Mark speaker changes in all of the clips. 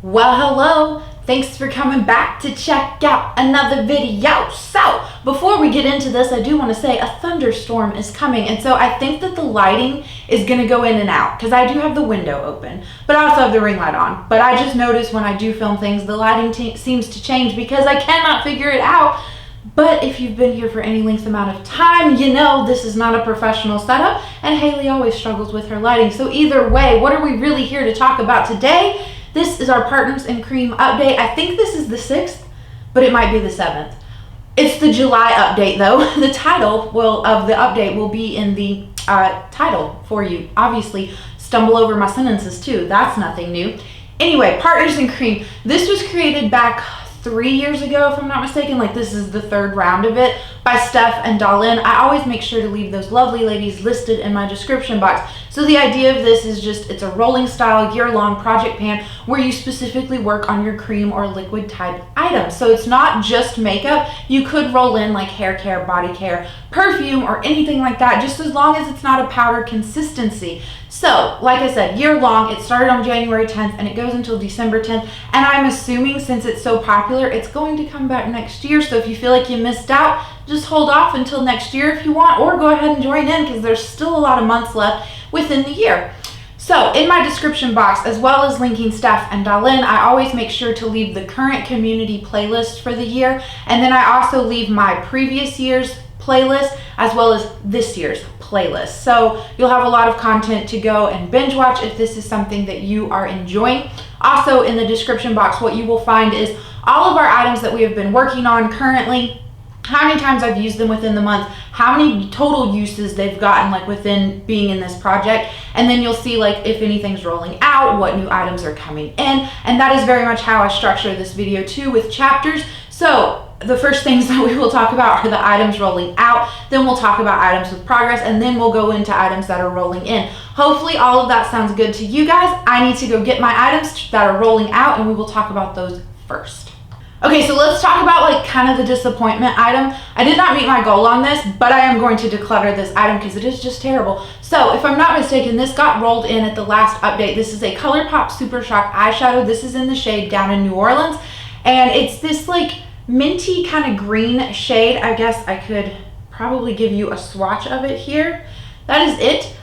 Speaker 1: Well, hello. Thanks for coming back to check out another video. So, before we get into this, I do want to say a thunderstorm is coming. And so I think that the lighting is going to go in and out because I do have the window open, but I also have the ring light on. But I just noticed when I do film things, the lighting seems to change because I cannot figure it out. But if you've been here for any length amount of time, you know this is not a professional setup, and Haley always struggles with her lighting. So either way, what are we really here to talk about today? This is our Partners in Cream update. I think this is the 6th, but it might be the 7th. It's the July update though. The title of the update will be in the title for you. Obviously, stumble over my sentences too. That's nothing new. Anyway, Partners in Cream. This was created back 3 years ago, if I'm not mistaken. Like, this is the 3rd round of it, by Steph and DaLin. I always make sure to leave those lovely ladies listed in my description box. So the idea of this is just, it's a rolling style year-long project pan where you specifically work on your cream or liquid type items. So it's not just makeup. You could roll in like hair care, body care, perfume, or anything like that, just as long as it's not a powder consistency. So, like I said, year long. It started on January 10th and it goes until December 10th. And I'm assuming since it's so popular, it's going to come back next year. So if you feel like you missed out, just hold off until next year if you want, or go ahead and join in because there's still a lot of months left within the year. So in my description box, as well as linking Steph and DaLin, I always make sure to leave the current community playlist for the year. And then I also leave my previous year's playlist as well as this year's playlist. So you'll have a lot of content to go and binge watch if this is something that you are enjoying. Also in the description box, what you will find is all of our items that we have been working on currently, how many times I've used them within the month, how many total uses they've gotten like within being in this project, and then you'll see like if anything's rolling out, what new items are coming in, and that is very much how I structure this video too, with chapters. So the first things that we will talk about are the items rolling out, then we'll talk about items with progress, and then we'll go into items that are rolling in. Hopefully all of that sounds good to you guys. I need to go get my items that are rolling out and we will talk about those first. Okay, so let's talk about like kind of the disappointment item. I did not meet my goal on this, but I am going to declutter this item because it is just terrible. So if I'm not mistaken, this got rolled in at the last update. This is a ColourPop Supershock eyeshadow. This is in the shade Down in New Orleans. And it's this like minty kind of green shade. I guess I could probably give you a swatch of it here. That is it.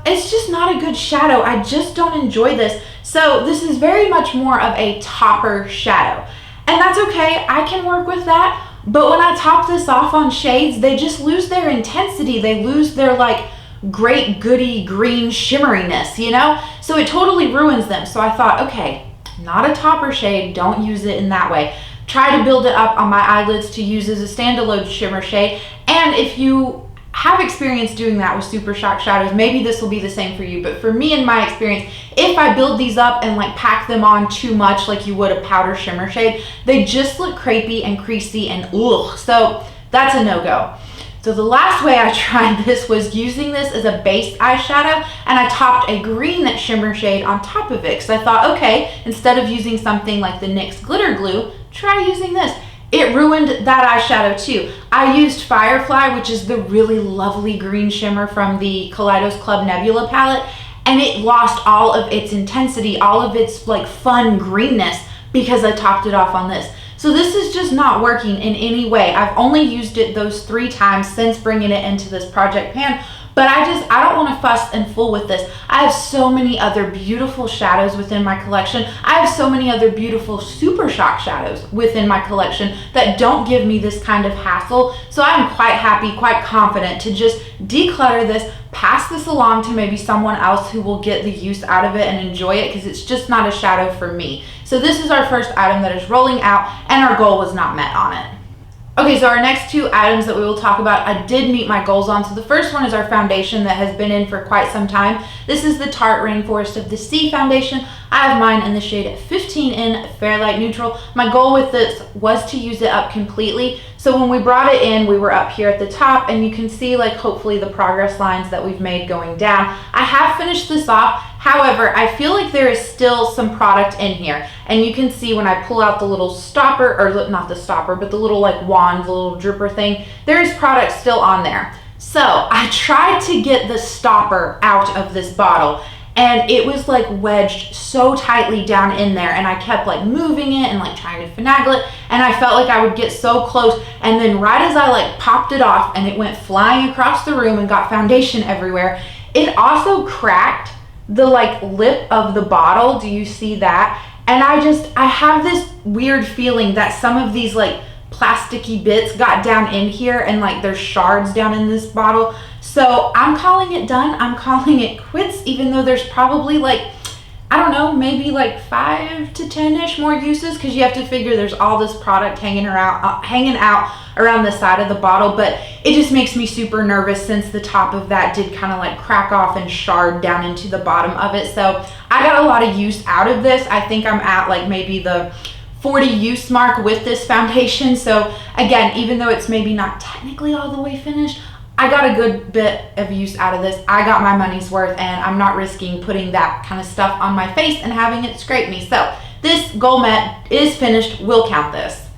Speaker 1: It's just not a good shadow. I just don't enjoy this. So this is very much more of a topper shadow. And that's okay, I can work with that. But when I top this off on shades, they just lose their intensity. They lose their like great goody green shimmeriness, you know? So it totally ruins them. So I thought, okay, not a topper shade, don't use it in that way. Try to build it up on my eyelids to use as a standalone shimmer shade. And if you have experience doing that with Supershock shadows, maybe this will be the same for you. But for me, in my experience, if I build these up and like pack them on too much like you would a powder shimmer shade, they just look crepey and creasy and ugh. So that's a no-go. So the last way I tried this was using this as a base eyeshadow, and I topped a green shimmer shade on top of it because I thought, okay, instead of using something like the NYX glitter glue, try using this. It ruined that eyeshadow too. I used Firefly, which is the really lovely green shimmer from the Kaleidos Club Nebula palette, and it lost all of its intensity, all of its like fun greenness because I topped it off on this. So this is just not working in any way. I've only used it those 3 times since bringing it into this project pan, but I don't want to fuss and fool with this. I have so many other beautiful shadows within my collection. I have so many other beautiful Supershock shadows within my collection that don't give me this kind of hassle. So I'm quite happy, quite confident to just declutter this, pass this along to maybe someone else who will get the use out of it and enjoy it because it's just not a shadow for me. So this is our first item that is rolling out and our goal was not met on it. Okay, so our next 2 items that we will talk about, I did meet my goals on. So the first one is our foundation that has been in for quite some time. This is the Tarte Rainforest of the Sea foundation. I have mine in the shade 15 in Fair Light Neutral. My goal with this was to use it up completely. So when we brought it in, we were up here at the top and you can see like hopefully the progress lines that we've made going down. I have finished this off. However, I feel like there is still some product in here. And you can see when I pull out the little stopper, or not the stopper, but the little like wand, the little dripper thing, there is product still on there. So I tried to get the stopper out of this bottle and it was like wedged so tightly down in there, and I kept like moving it and like trying to finagle it, and I felt like I would get so close, and then right as I like popped it off and it went flying across the room and got foundation everywhere, it also cracked the like lip of the bottle. Do you see that? And I have this weird feeling that some of these like plasticky bits got down in here, and like there's shards down in this bottle. So I'm calling it done. I'm calling it quits, even though there's probably like, I don't know, maybe like 5 to 10-ish more uses, because you have to figure there's all this product hanging out around the side of the bottle. But it just makes me super nervous since the top of that did kind of like crack off and shard down into the bottom of it. So I got a lot of use out of this. I think I'm at like maybe the 40 use mark with this foundation. So again, even though it's maybe not technically all the way finished, I got a good bit of use out of this. I got my money's worth, and I'm not risking putting that kind of stuff on my face and having it scrape me. So this Goal Met is finished. We'll count this.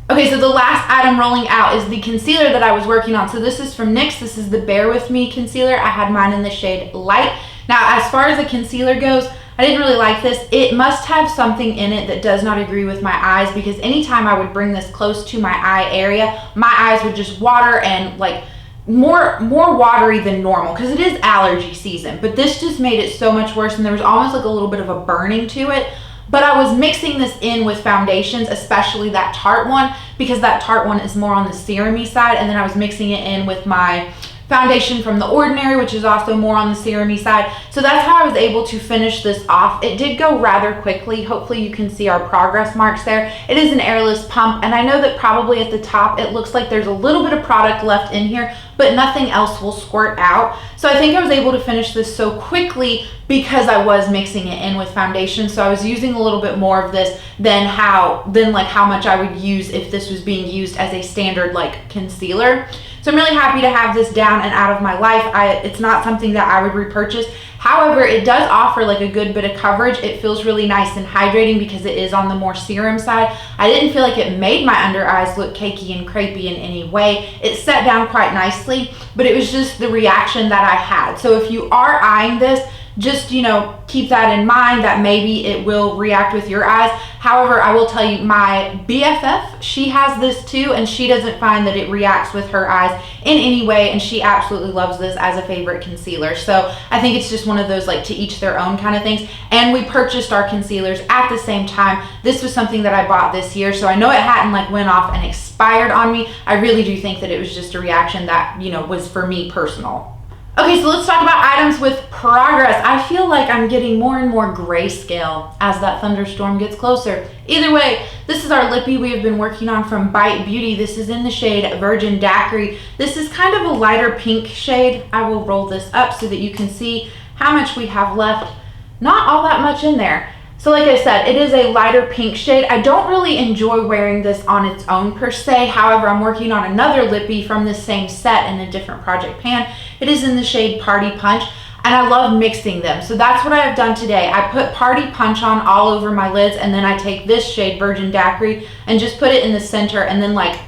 Speaker 1: Okay, so the last item rolling out is the concealer that I was working on. So this is from NYX. This is the Bare With Me concealer. I had mine in the shade Light. Now, as far as the concealer goes, I didn't really like this. It must have something in it that does not agree with my eyes, because anytime I would bring this close to my eye area, my eyes would just water, and like more watery than normal, because it is allergy season. But this just made it so much worse, and there was almost like a little bit of a burning to it. But I was mixing this in with foundations, especially that Tarte one, because that Tarte one is more on the serum-y side, and then I was mixing it in with my foundation from The Ordinary, which is also more on the serum-y side. So that's how I was able to finish this off. It did go rather quickly. Hopefully you can see our progress marks there. It is an airless pump, and I know that probably at the top it looks like there's a little bit of product left in here, but nothing else will squirt out. So I think I was able to finish this so quickly because I was mixing it in with foundation. So I was using a little bit more of this than like how much I would use if this was being used as a standard like concealer. So I'm really happy to have this down and out of my life. It's not something that I would repurchase. However, it does offer like a good bit of coverage. It feels really nice and hydrating because it is on the more serum side. I didn't feel like it made my under eyes look cakey and crepey in any way. It set down quite nicely, but it was just the reaction that I had. So if you are eyeing this, just, you know, keep that in mind that maybe it will react with your eyes. However, I will tell you, my BFF, she has this too, and she doesn't find that it reacts with her eyes in any way, and she absolutely loves this as a favorite concealer. So I think it's just one of those like to each their own kind of things. And we purchased our concealers at the same time. This was something that I bought this year, so I know it hadn't like went off and expired on me. I really do think that it was just a reaction that, you know, was for me personal. Okay, so let's talk about items with progress. I feel like I'm getting more and more grayscale as that thunderstorm gets closer. Either way, this is our Lippie we have been working on from Bite Beauty. This is in the shade Virgin Daiquiri. This is kind of a lighter pink shade. I will roll this up so that you can see how much we have left. Not all that much in there. So like I said, it is a lighter pink shade. I don't really enjoy wearing this on its own per se. However, I'm working on another Lippie from this same set in a different project pan. It is in the shade Party Punch, and I love mixing them. So that's what I have done today. I put Party Punch on all over my lids, and then I take this shade Virgin Daiquiri and just put it in the center, and then like,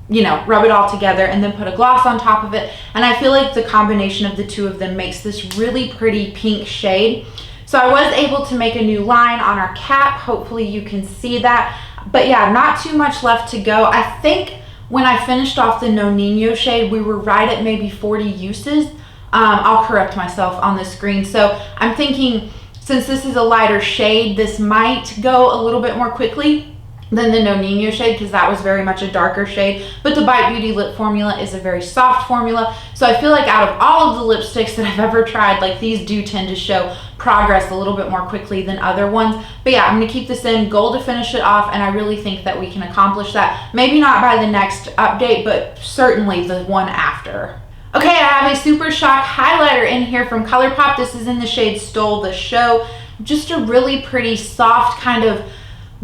Speaker 1: you know, rub it all together and then put a gloss on top of it. And I feel like the combination of the two of them makes this really pretty pink shade. So I was able to make a new line on our cap. Hopefully you can see that. But yeah, not too much left to go. I think when I finished off the No Nino shade, we were right at maybe 40 uses. I'll correct myself on the screen. So I'm thinking, since this is a lighter shade, this might go a little bit more quickly than the No Nino shade, because that was very much a darker shade. But the Bite Beauty lip formula is a very soft formula. So I feel like out of all of the lipsticks that I've ever tried, like these do tend to show progress a little bit more quickly than other ones. But yeah, I'm gonna keep this in, goal to finish it off, and I really think that we can accomplish that. Maybe not by the next update, but certainly the one after. Okay, I have a Supershock highlighter in here from ColourPop. This is in the shade Stole the Show. Just a really pretty soft kind of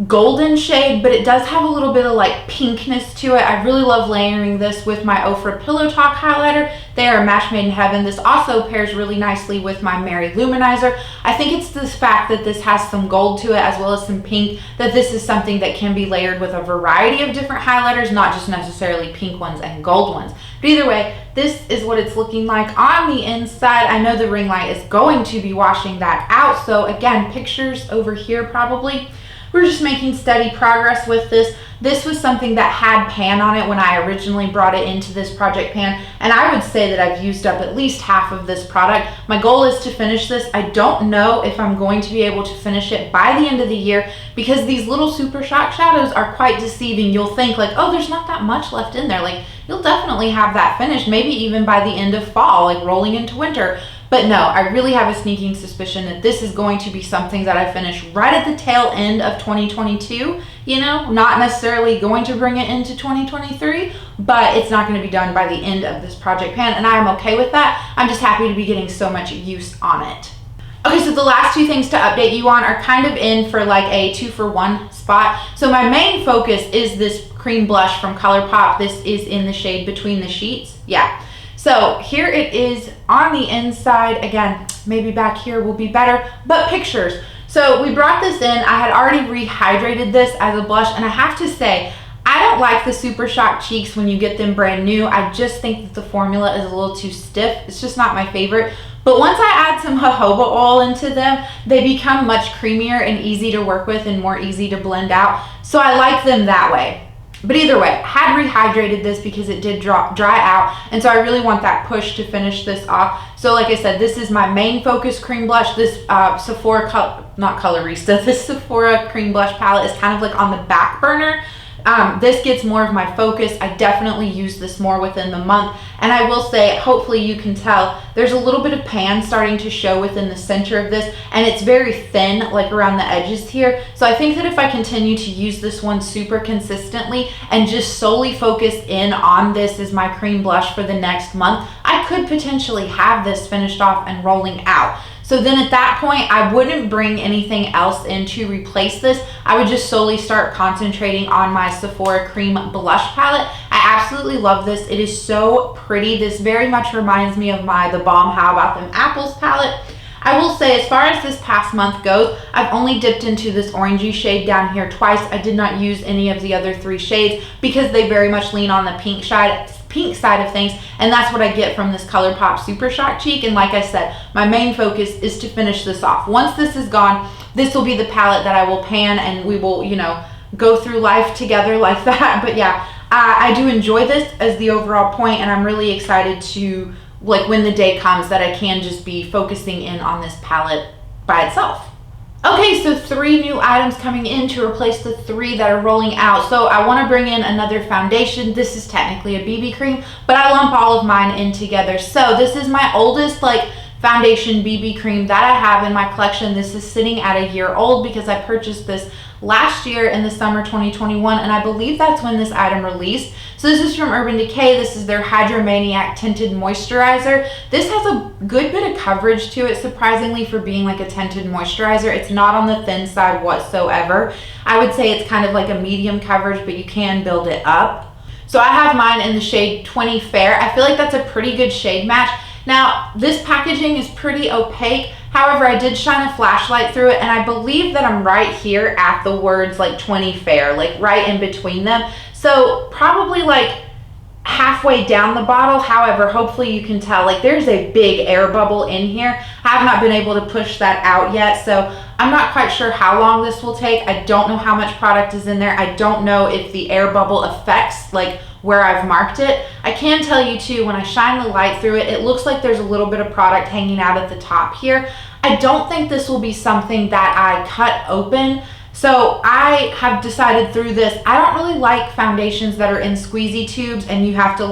Speaker 1: golden shade, but it does have a little bit of like pinkness to it. I really love layering this with my Ofra Pillow Talk highlighter. They are a match made in heaven. This also pairs really nicely with my Mary Luminizer. I think it's this fact that this has some gold to it as well as some pink, that this is something that can be layered with a variety of different highlighters, not just necessarily pink ones and gold ones. But either way, this is what it's looking like on the inside. I know the ring light is going to be washing that out. So again, pictures over here probably. We're just making steady progress with this. This was something that had pan on it when I originally brought it into this project pan, and I would say that I've used up at least half of this product. My goal is to finish this. I don't know if I'm going to be able to finish it by the end of the year because these little Supershock shadows are quite deceiving. You'll think like, oh, there's not that much left in there. Like, you'll definitely have that finished, maybe even by the end of fall, like rolling into winter. But no, I really have a sneaking suspicion that this is going to be something that I finish right at the tail end of 2022, you know, not necessarily going to bring it into 2023, but it's not going to be done by the end of this project pan, and I am okay with that. I'm just happy to be getting so much use on it. Okay, so the last two things to update you on are kind of in for like a 2-for-1 spot. So my main focus is this cream blush from ColourPop. This is in the shade Between the Sheets. Yeah. So here it is on the inside. Again, maybe back here will be better, but pictures. So we brought this in. I had already rehydrated this as a blush, and I have to say, I don't like the Supershock cheeks when you get them brand new. I just think that the formula is a little too stiff. It's just not my favorite. But once I add some jojoba oil into them, they become much creamier and easy to work with and more easy to blend out. So I like them that way. But either way, I had rehydrated this because it did dry out, and so I really want that push to finish this off. So like I said, this is my main focus cream blush. This Sephora, not Colorista, this Sephora cream blush palette is kind of like on the back burner. This gets more of my focus. I definitely use this more within the month, and I will say, hopefully you can tell, there's a little bit of pan starting to show within the center of this, and it's very thin, like around the edges here. So I think that if I continue to use this one super consistently and just solely focus in on this as my cream blush for the next month, I could potentially have this finished off and rolling out. So then at that point, I wouldn't bring anything else in to replace this. I would just solely start concentrating on my Sephora cream blush palette. I absolutely love this. It is so pretty. This very much reminds me of the Balm How About Them Apples palette. I will say, as far as this past month goes, I've only dipped into this orangey shade down here twice. I did not use any of the other 3 shades because they very much lean on the pink side of things, and that's what I get from this ColourPop Supershock cheek. And like I said, my main focus is to finish this off. Once this is gone, this will be the palette that I will pan, and we will, you know, go through life together like that. But yeah, I do enjoy this as the overall point, and I'm really excited to, like, when the day comes that I can just be focusing in on this palette by itself. Okay, so 3 new items coming in to replace the 3 that are rolling out. So I want to bring in another foundation. This is technically a BB cream, but I lump all of mine in together. So this is my oldest foundation BB cream that I have in my collection. This is sitting at a year old because I purchased this last year in the summer 2021, and I believe that's when this item released. So this is from Urban Decay. This is their Hydromaniac Tinted Moisturizer. This has a good bit of coverage to it, surprisingly, for being like a tinted moisturizer. It's not on the thin side whatsoever. I would say it's kind of like a medium coverage, but you can build it up. So I have mine in the shade 20 Fair. I feel like that's a pretty good shade match. Now, this packaging is pretty opaque. However, I did shine a flashlight through it, and I believe that I'm right here at the words 20 Fair, like right in between them. So probably like halfway down the bottle. However, hopefully you can tell, there's a big air bubble in here. I have not been able to push that out yet, so I'm not quite sure how long this will take. I don't know how much product is in there. I don't know if the air bubble affects where I've marked it. I can tell you too, when I shine the light through it, it looks like there's a little bit of product hanging out at the top here. I don't think this will be something that I cut open. So I have decided through this, I don't really like foundations that are in squeezy tubes and you have to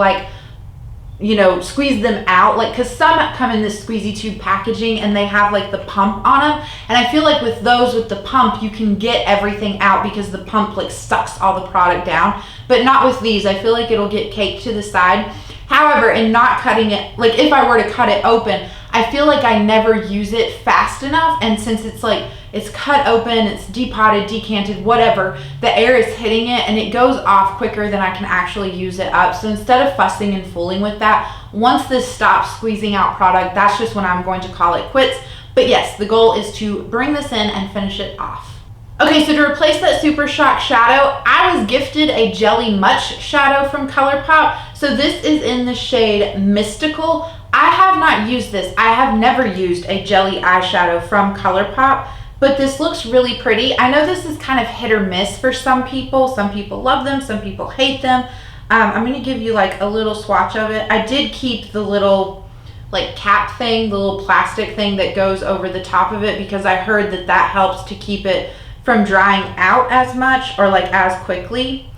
Speaker 1: squeeze them out, because some come in this squeezy tube packaging and they have the pump on them, and I feel like with those with the pump you can get everything out because the pump sucks all the product down, but not with these. I feel like it'll get caked to the side. However, in not cutting it, if I were to cut it open, I feel like I never use it fast enough, and since it's cut open, it's depotted, decanted, whatever, the air is hitting it and it goes off quicker than I can actually use it up. So instead of fussing and fooling with that, once this stops squeezing out product, that's just when I'm going to call it quits. But yes, the goal is to bring this in and finish it off. Okay, so to replace that Supershock shadow, I was gifted a Jelly Much shadow from ColourPop. So this is in the shade Mystical. I have not used this. I have never used a jelly eyeshadow from ColourPop, but this looks really pretty. I know this is kind of hit or miss for some people. Some people love them, some people hate them. I'm gonna give you like a little swatch of it. I did keep the little like cap thing, the little plastic thing that goes over the top of it, because I heard that that helps to keep it from drying out as much or like as quickly.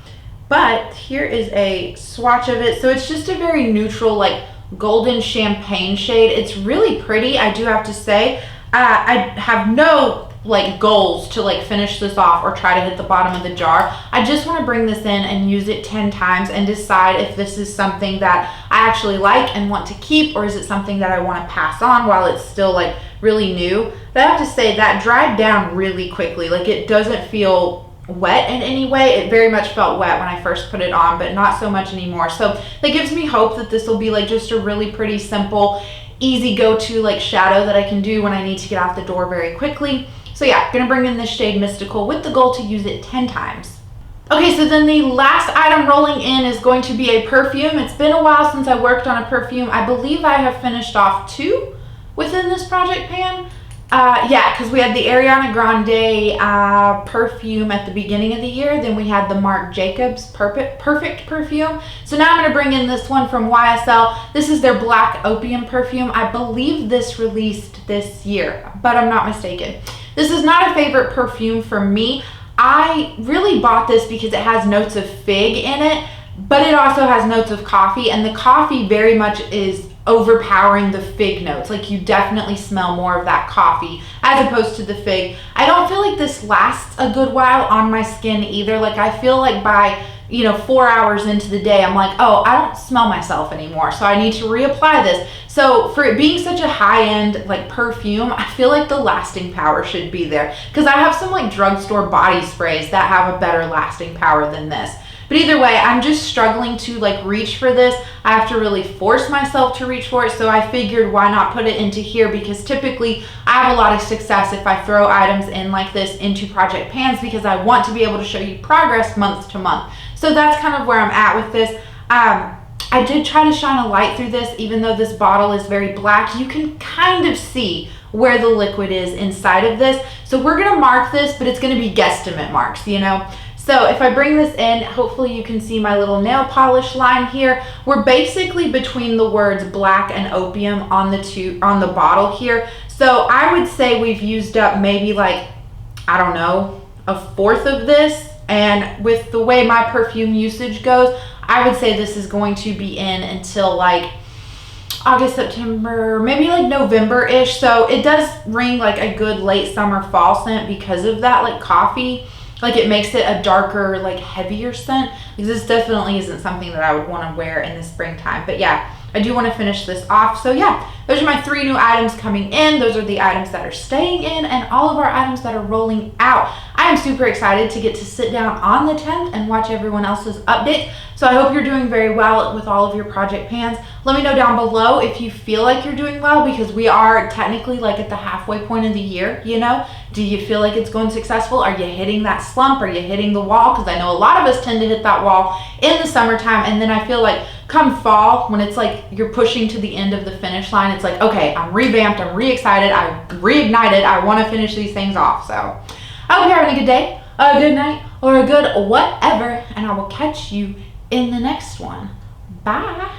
Speaker 1: But here is a swatch of it. So it's just a very neutral, like golden champagne shade. It's really pretty, I do have to say. I have no like goals to like finish this off or try to hit the bottom of the jar. I just want to bring this in and use it 10 times and decide if this is something that I actually like and want to keep, or is it something that I want to pass on while it's still like really new. But I have to say that dried down really quickly. Like it doesn't feel wet in any way. It very much felt wet when I first put it on, but not so much anymore. So that gives me hope that this will be like just a really pretty simple, easy go-to like shadow that I can do when I need to get out the door very quickly. So yeah, gonna bring in this shade Mystical with the goal to use it 10 times. Okay, so then the last item rolling in is going to be a perfume. It's been a while since I worked on a perfume. I believe I have finished off 2 within this project pan. Yeah, because we had the Ariana Grande perfume at the beginning of the year. Then we had the Marc Jacobs Perfect perfume. So now I'm going to bring in this one from YSL. This is their Black Opium perfume. I believe this released this year, but I'm not mistaken. This is not a favorite perfume for me. I really bought this because it has notes of fig in it, but it also has notes of coffee, and the coffee very much is overpowering the fig notes. Like you definitely smell more of that coffee as opposed to the fig. I don't feel like this lasts a good while on my skin either. Like I feel like by 4 hours into the day, I'm like, oh, I don't smell myself anymore, so I need to reapply this. So for it being such a high-end like perfume, I feel like the lasting power should be there, because I have some like drugstore body sprays that have a better lasting power than this. But either way, I'm just struggling to like reach for this. I have to really force myself to reach for it. So I figured why not put it into here, because typically I have a lot of success if I throw items in like this into project pans, because I want to be able to show you progress month to month. So that's kind of where I'm at with this. I did try to shine a light through this, even though this bottle is very black. You can kind of see where the liquid is inside of this. So we're gonna mark this, but it's gonna be guesstimate marks, So if I bring this in, hopefully you can see my little nail polish line here. We're basically between the words black and opium on the bottle here. So I would say we've used up maybe like, I don't know, 1/4 of this. And with the way my perfume usage goes, I would say this is going to be in until like August, September, maybe like November-ish. So it does ring like a good late summer fall scent because of that like coffee. Like it makes it a darker, like heavier scent. Because this definitely isn't something that I would want to wear in the springtime. But yeah, I do want to finish this off. So yeah, those are my 3 new items coming in. Those are the items that are staying in, and all of our items that are rolling out. I am super excited to get to sit down on the 10th and watch everyone else's updates. So I hope you're doing very well with all of your project pans. Let me know down below if you feel like you're doing well, because we are technically like at the halfway point of the year, Do you feel like it's going successful? Are you hitting that slump? Are you hitting the wall? Because I know a lot of us tend to hit that wall in the summertime, and then I feel like come fall, when it's like you're pushing to the end of the finish line, it's like, okay, I'm revamped, I'm re-excited, I'm reignited, I want to finish these things off. So I hope you're having a good day, a good night, or a good whatever, and I will catch you in the next one. Bye.